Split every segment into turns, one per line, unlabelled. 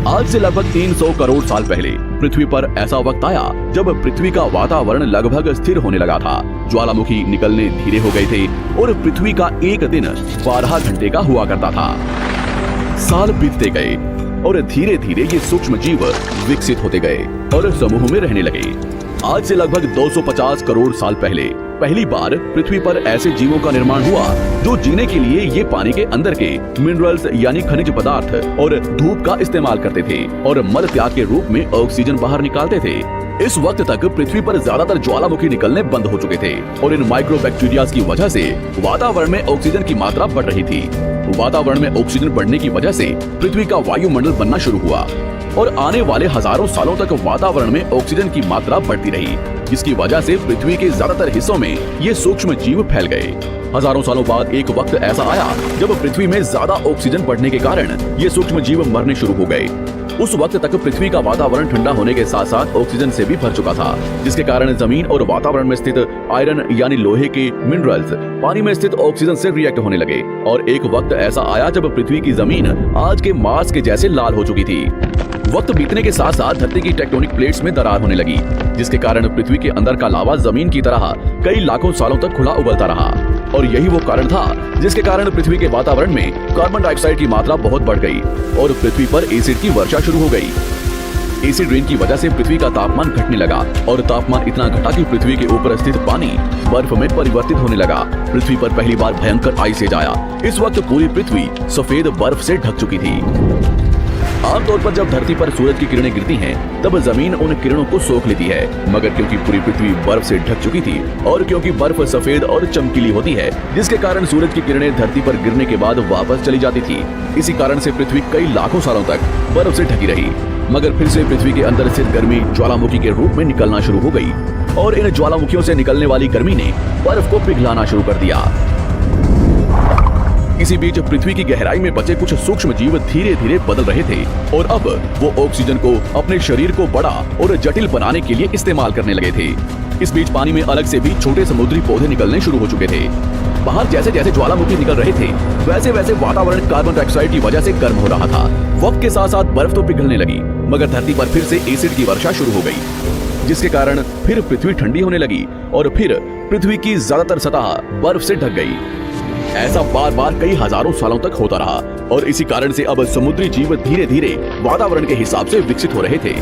आज से लगभग 300 करोड़ साल पहले पृथ्वी पर ऐसा वक्त आया जब पृथ्वी का वातावरण लगभग स्थिर होने लगा था। ज्वालामुखी निकलने धीरे हो गए थे और पृथ्वी का एक दिन 12 घंटे का हुआ करता था। साल बीतते गए और धीरे धीरे ये सूक्ष्म जीव विकसित होते गए और समूह में रहने लगे। आज से लगभग 250 करोड़ साल पहले पहली बार पृथ्वी पर ऐसे जीवों का निर्माण हुआ जो जीने के लिए ये पानी के अंदर के मिनरल्स यानी खनिज पदार्थ और धूप का इस्तेमाल करते थे और मल त्याग के रूप में ऑक्सीजन बाहर निकालते थे। इस वक्त तक पृथ्वी पर ज्यादातर ज्वालामुखी निकलने बंद हो चुके थे और इन माइक्रोबैक्टीरिया की वजह से वातावरण में ऑक्सीजन की मात्रा बढ़ रही थी। वातावरण में ऑक्सीजन बढ़ने की वजह से पृथ्वी का वायुमंडल बनना शुरू हुआ और आने वाले हजारों सालों तक वातावरण में ऑक्सीजन की मात्रा बढ़ती रही, जिसकी वजह से पृथ्वी के ज्यादातर हिस्सों में ये सूक्ष्म जीव फैल गए। हजारों सालों बाद एक वक्त ऐसा आया जब पृथ्वी में ज्यादा ऑक्सीजन बढ़ने के कारण ये सूक्ष्म जीव मरने शुरू हो गए। उस वक्त तक पृथ्वी का वातावरण ठंडा होने के साथ साथ ऑक्सीजन से भी भर चुका था, जिसके कारण जमीन और वातावरण में स्थित आयरन यानी लोहे के मिनरल्स पानी में स्थित ऑक्सीजन से रिएक्ट होने लगे और एक वक्त ऐसा आया जब पृथ्वी की जमीन आज के मार्स के जैसे लाल हो चुकी थी। वक्त बीतने के साथ साथ धरती की टेक्टोनिक प्लेट्स में दरार होने लगी, जिसके कारण पृथ्वी के अंदर का लावा जमीन की तरह कई लाखों सालों तक खुला उबलता रहा और यही वो कारण था जिसके कारण पृथ्वी के वातावरण में कार्बन डाइऑक्साइड की मात्रा बहुत बढ़ गई और पृथ्वी पर एसिड की वर्षा शुरू हो गई। एसिड रेन की वजह से पृथ्वी का तापमान घटने लगा और तापमान इतना घटा कि पृथ्वी के ऊपर स्थित पानी बर्फ में परिवर्तित होने लगा। पृथ्वी पर पहली बार भयंकर आइस एज आया। इस वक्त पूरी पृथ्वी सफेद बर्फ से ढक चुकी थी। आमतौर पर जब धरती पर सूरज की किरणें गिरती हैं, तब जमीन उन किरणों को सोख लेती है, मगर क्योंकि पूरी पृथ्वी बर्फ से ढक चुकी थी और क्योंकि बर्फ सफेद और चमकीली होती है, जिसके कारण सूरज की किरणें धरती पर गिरने के बाद वापस चली जाती थी। इसी कारण से पृथ्वी कई लाखों सालों तक बर्फ से ढकी रही, मगर फिर से पृथ्वी के अंदर स्थित गर्मी ज्वालामुखी के रूप में निकलना शुरू हो गई और इन ज्वालामुखियों से निकलने वाली गर्मी ने बर्फ को पिघलाना शुरू कर दिया। इसी बीच पृथ्वी की गहराई में बचे कुछ सूक्ष्म जीव धीरे धीरे बदल रहे थे और अब वो ऑक्सीजन को अपने शरीर को बड़ा और जटिल बनाने के लिए इस्तेमाल करने लगे थे। इस बीच पानी में अलग से भी छोटे समुद्री पौधे निकलने शुरू हो चुके थे। बाहर जैसे जैसे ज्वालामुखी निकल रहे थे, वैसे वैसे वातावरण कार्बन डाइऑक्साइड की वजह से गर्म हो रहा था। वक्त के साथ साथ बर्फ तो पिघलने लगी, मगर धरती पर फिर से एसिड की वर्षा शुरू हो गई, जिसके कारण फिर पृथ्वी ठंडी होने लगी और फिर पृथ्वी की ज्यादातर सतह बर्फ से ढक गई। ऐसा बार बार कई हजारों सालों तक होता रहा और इसी कारण से अब समुद्री जीव धीरे धीरे वातावरण के हिसाब से विकसित हो रहे थे।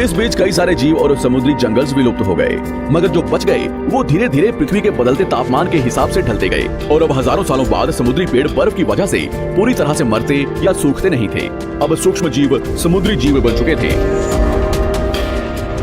इस बीच कई सारे जीव और समुद्री जंगल्स विलुप्त हो गए, मगर जो बच गए वो धीरे धीरे पृथ्वी के बदलते तापमान के हिसाब से ढलते गए और अब हजारों सालों बाद समुद्री पेड़ बर्फ की वजह से पूरी तरह से मरते या सूखते नहीं थे। अब सूक्ष्म जीव समुद्री जीव बन चुके थे।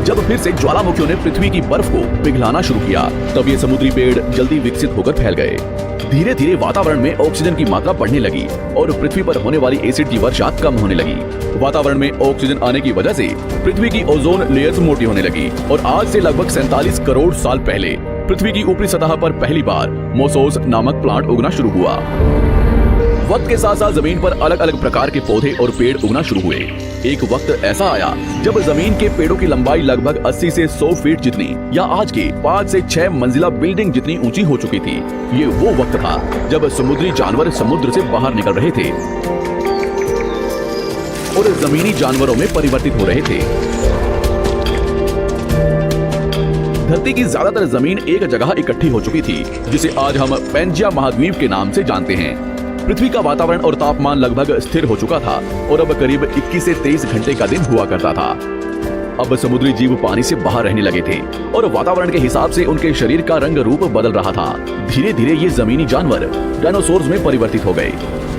जब फिर से ज्वालामुखियों ने पृथ्वी की बर्फ को पिघलाना शुरू किया, तब ये समुद्री पेड़ जल्दी विकसित होकर फैल गए। धीरे धीरे वातावरण में ऑक्सीजन की मात्रा बढ़ने लगी और पृथ्वी पर होने वाली एसिड की वर्षा कम होने लगी। वातावरण में ऑक्सीजन आने की वजह से पृथ्वी की ओजोन लेयर्स मोटी होने लगी और आज से लगभग 47 करोड़ साल पहले पृथ्वी की ऊपरी सतह पर पहली बार मोसोस नामक प्लांट उगना शुरू हुआ। वक्त के साथ साथ जमीन पर अलग अलग प्रकार के पौधे और पेड़ उगना शुरू हुए। एक वक्त ऐसा आया जब जमीन के पेड़ों की लंबाई लगभग 80 से 100 फीट जितनी या आज के 5 से 6 मंजिला बिल्डिंग जितनी ऊंची हो चुकी थी। ये वो वक्त था जब समुद्री जानवर समुद्र से बाहर निकल रहे थे और जमीनी जानवरों में परिवर्तित हो रहे थे। धरती की ज्यादातर जमीन एक जगह इकट्ठी हो चुकी थी, जिसे आज हम पैंजिया महाद्वीप के नाम से जानते हैं। पृथ्वी का वातावरण और तापमान लगभग स्थिर हो चुका था और अब करीब 21 से 23 घंटे का दिन हुआ करता था। अब समुद्री जीव पानी से बाहर रहने लगे थे और वातावरण के हिसाब से उनके शरीर का रंग रूप बदल रहा था। धीरे धीरे ये जमीनी जानवर डायनासोर्स में परिवर्तित हो गए।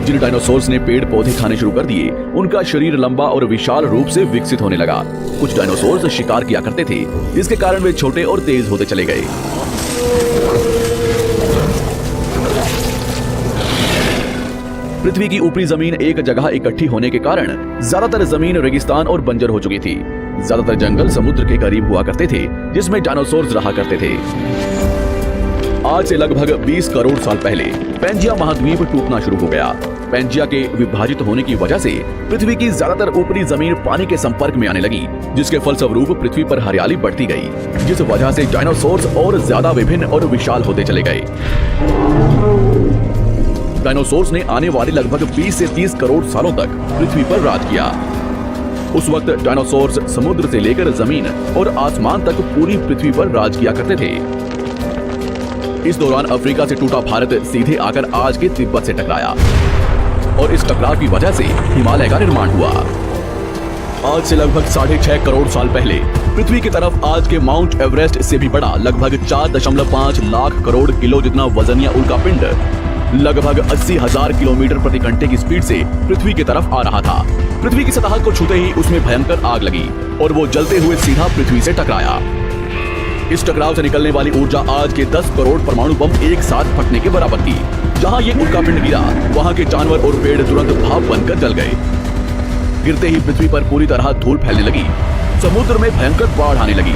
जिन डायनासोर्स ने पेड़ पौधे खाने शुरू कर दिए, उनका शरीर लंबा और विशाल रूप से विकसित होने लगा। कुछ डायनासोर्स शिकार किया करते थे, जिसके कारण वे छोटे और तेज होते चले गए। पृथ्वी की ऊपरी जमीन एक जगह इकट्ठी होने के कारण ज्यादातर जमीन रेगिस्तान और बंजर हो चुकी थी। ज्यादातर जंगल समुद्र के करीब हुआ करते थे, जिसमें डायनासोर्स रहा करते थे। आज से लगभग 20 करोड़ साल पहले पैंजिया महाद्वीप टूटना शुरू हो गया। पैंजिया के विभाजित होने की वजह से पृथ्वी की ज्यादातर ऊपरी जमीन पानी के संपर्क में आने लगी, जिसके फलस्वरूप पृथ्वी पर हरियाली बढ़ती गई, जिस वजह से डायनासोर्स और ज्यादा विभिन्न और विशाल होते चले गए। डायनासोर्स ने आने वाले लगभग 20 से 30 करोड़ सालों तक पृथ्वी पर राज किया। उस वक्त डायनासोर्स समुद्र से लेकर जमीन और आसमान तक पूरी पृथ्वी पर राज किया करते थे। इस दौरान अफ्रीका से टूटा भारत सीधे आकर आज के तिब्बत से टकराया और इस टकराव की वजह से हिमालय का निर्माण हुआ। आज से लगभग 6.5 करोड़ साल पहले पृथ्वी की तरफ आज के माउंट एवरेस्ट से भी बड़ा लगभग 4.5 लाख करोड़ किलो जितना वजनिया उल्कापिंड लगभग 80,000 किलोमीटर प्रति घंटे की स्पीड से पृथ्वी की तरफ आ रहा था। पृथ्वी की सतह को छूते ही उसमें भयंकर आग लगी और वो जलते हुए सीधा पृथ्वी से टकराया। इस टकराव से निकलने वाली ऊर्जा आज के 10 करोड़ परमाणु बम एक साथ फटने के बराबर थी। जहां ये उल्कापिंड गिरा, वहां के जानवर और पेड़ तुरंत भाप बनकर जल गए। गिरते ही पृथ्वी पर पूरी तरह धूल फैलने लगी, समुद्र में भयंकर बाढ़ आने लगी।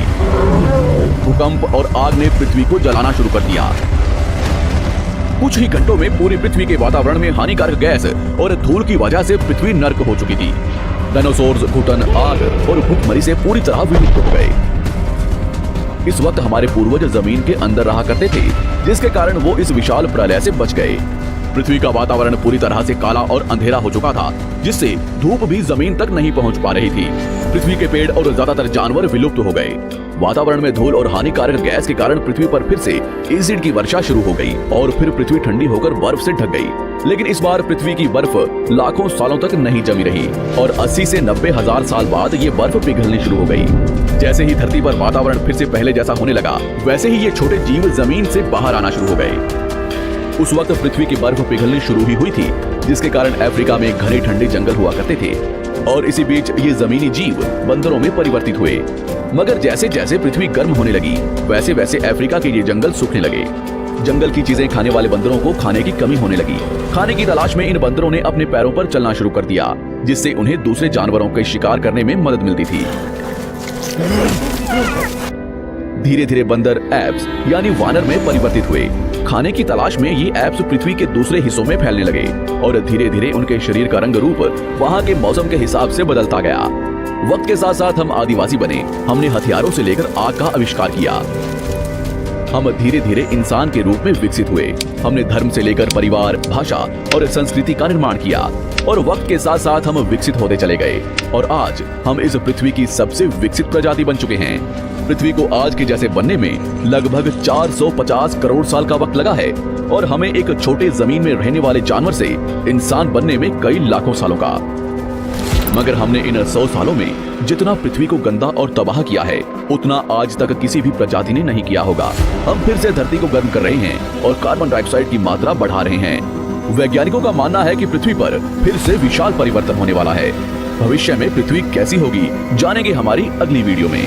भूकंप और आग ने पृथ्वी को जलाना शुरू कर दिया। कुछ ही घंटों में पूरी पृथ्वी के वातावरण में हानिकारक गैस और धूल की वजह से पृथ्वी नर्क हो चुकी थी। डायनासोर्स, घुटन, आग और भूखमरी से पूरी तरह विलुप्त हो गए। इस वक्त हमारे पूर्वज जमीन के अंदर रहा करते थे, जिसके कारण वो इस विशाल प्रलय से बच गए। पृथ्वी का वातावरण पूरी तरह से काला और अंधेरा हो चुका था, जिससे धूप भी जमीन तक नहीं पहुंच पा रही थी। पृथ्वी के पेड़ और ज्यादातर जानवर विलुप्त हो गए। वातावरण में धूल और हानिकारक गैस के कारण पृथ्वी पर फिर से एसिड की वर्षा शुरू हो गई और फिर पृथ्वी ठंडी होकर बर्फ से ढक गई। लेकिन इस बार पृथ्वी की बर्फ लाखों सालों तक नहीं जमी रही और 80 से 90 हजार साल बाद ये बर्फ पिघलनी शुरू हो गई। जैसे ही धरती पर वातावरण फिर से पहले जैसा होने लगा, वैसे ही ये छोटे जीव जमीन से बाहर आना शुरू हो गए। उस वक्त पृथ्वी की बर्फ पिघलनी शुरू ही हुई थी, जिसके कारण अफ्रीका में घने ठंडे जंगल हुआ करते थे और इसी बीच ये जमीनी जीव बंदरों में परिवर्तित हुए। मगर जैसे जैसे पृथ्वी गर्म होने लगी, वैसे वैसे अफ्रीका के ये जंगल सूखने लगे। जंगल की चीजें खाने वाले बंदरों को खाने की कमी होने लगी। खाने की तलाश में इन बंदरों ने अपने पैरों पर चलना शुरू कर दिया, जिससे उन्हें दूसरे जानवरों के शिकार करने में मदद मिलती थी। धीरे धीरे बंदर एप्स यानी वानर में परिवर्तित हुए। खाने की तलाश में ये एप्स पृथ्वी के दूसरे हिस्सों में फैलने लगे और धीरे धीरे उनके शरीर का रंग रूप वहाँ के मौसम के हिसाब से बदलता गया। वक्त के साथ साथ हम आदिवासी बने। हमने हथियारों से लेकर आग का आविष्कार किया। हम धीरे धीरे इंसान के रूप में विकसित हुए। हमने धर्म से लेकर परिवार, भाषा और संस्कृति का निर्माण किया और वक्त के साथ साथ हम विकसित होते चले गए और आज हम इस पृथ्वी की सबसे विकसित प्रजाति बन चुके हैं। पृथ्वी को आज के जैसे बनने में लगभग 450 करोड़ साल का वक्त लगा है और हमें एक छोटे जमीन में रहने वाले जानवर से इंसान बनने में कई लाखों सालों का। मगर हमने इन 100 सालों में जितना पृथ्वी को गंदा और तबाह किया है, उतना आज तक किसी भी प्रजाति ने नहीं किया होगा। हम फिर से धरती को गर्म कर रहे हैं और कार्बन डाइऑक्साइड की मात्रा बढ़ा रहे हैं। वैज्ञानिकों का मानना है कि पृथ्वी पर फिर से विशाल परिवर्तन होने वाला है। भविष्य में पृथ्वी कैसी होगी, जानेंगे हमारी अगली वीडियो में।